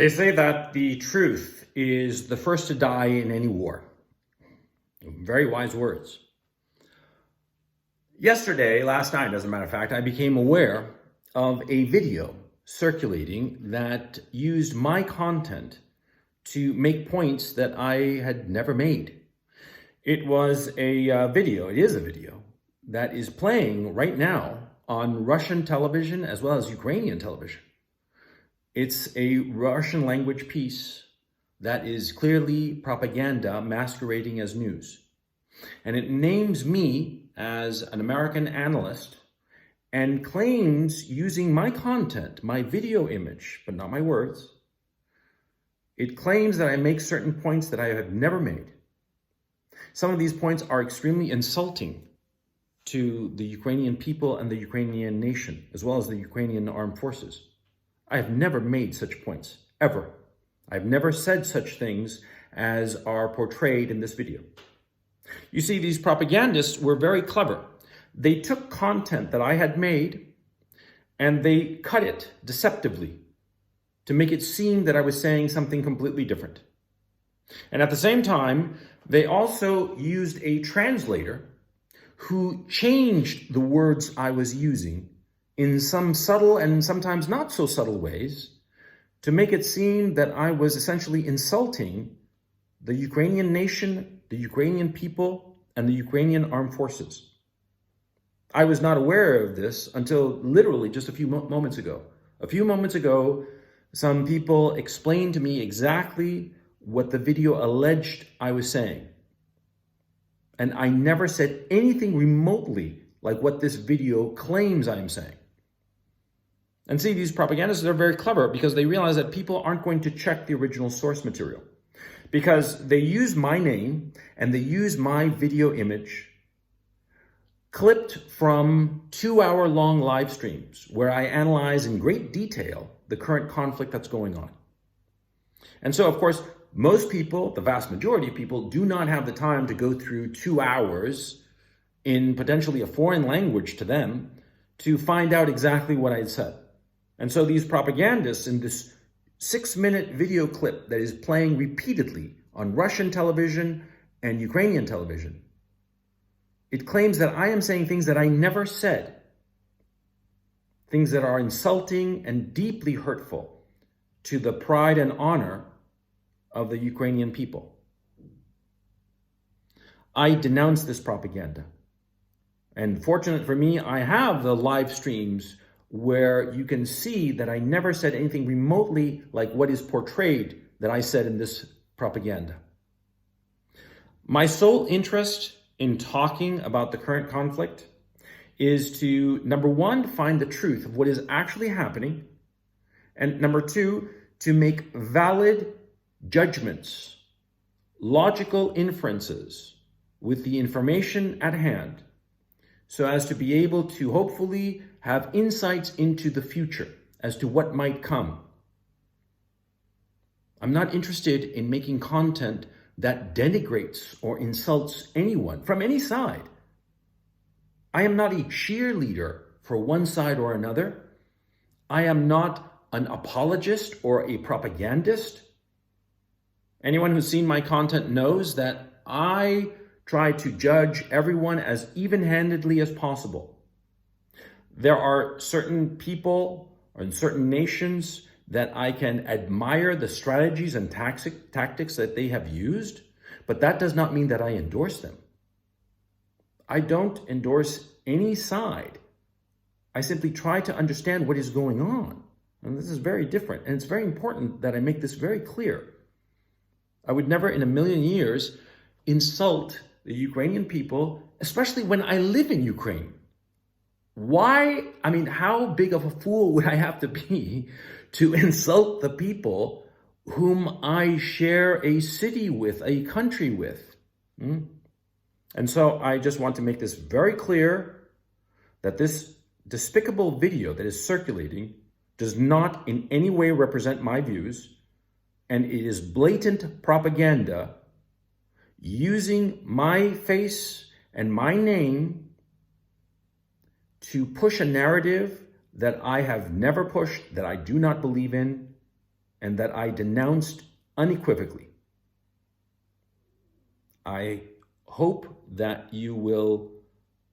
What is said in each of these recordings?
They say that the truth is the first to die in any war. Very wise words. Last night, as a matter of fact, I became aware of a video circulating that used my content to make points that I had never made. It is a video that is playing right now on Russian television as well as Ukrainian television. It's a Russian language piece that is clearly propaganda masquerading as news. And it names me as an American analyst and claims using my content, my video image, but not my words. It claims that I make certain points that I have never made. Some of these points are extremely insulting to the Ukrainian people and the Ukrainian nation, as well as the Ukrainian armed forces. I have never made such points, ever. I've never said such things as are portrayed in this video. You see, these propagandists were very clever. They took content that I had made and they cut it deceptively to make it seem that I was saying something completely different. And at the same time, they also used a translator who changed the words I was using in some subtle and sometimes not so subtle ways to make it seem that I was essentially insulting the Ukrainian nation, the Ukrainian people, and the Ukrainian armed forces. I was not aware of this until literally just a few moments ago. A few moments ago, some people explained to me exactly what the video alleged I was saying. And I never said anything remotely like what this video claims I am saying. And see, these propagandists are very clever because they realize that people aren't going to check the original source material, because they use my name and they use my video image clipped from 2-hour-long live streams where I analyze in great detail the current conflict that's going on. And so, of course, most people, the vast majority of people, do not have the time to go through 2 hours in potentially a foreign language to them to find out exactly what I had said. And so these propagandists in this 6-minute video clip that is playing repeatedly on Russian television and Ukrainian television, it claims that I am saying things that I never said, things that are insulting and deeply hurtful to the pride and honor of the Ukrainian people. I denounce this propaganda. And fortunate for me, I have the live streams where you can see that I never said anything remotely like what is portrayed that I said in this propaganda. My sole interest in talking about the current conflict is to, number one, find the truth of what is actually happening, and number two, to make valid judgments, logical inferences with the information at hand, so as to be able to hopefully have insights into the future as to what might come. I'm not interested in making content that denigrates or insults anyone from any side. I am not a cheerleader for one side or another. I am not an apologist or a propagandist. Anyone who's seen my content knows that I try to judge everyone as even-handedly as possible. There are certain people and certain nations that I can admire the strategies and tactics that they have used, but that does not mean that I endorse them. I don't endorse any side. I simply try to understand what is going on. And this is very different. And it's very important that I make this very clear. I would never in a million years insult the Ukrainian people, especially when I live in Ukraine. How big of a fool would I have to be to insult the people whom I share a city with, a country with? And so I just want to make this very clear that this despicable video that is circulating does not in any way represent my views, and it is blatant propaganda using my face and my name to push a narrative that I have never pushed, that I do not believe in, and that I denounced unequivocally. I hope that you will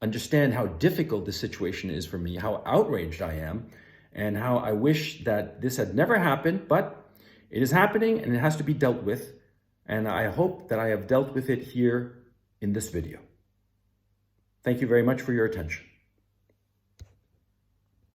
understand how difficult this situation is for me, how outraged I am, and how I wish that this had never happened, but it is happening and it has to be dealt with. And I hope that I have dealt with it here in this video. Thank you very much for your attention.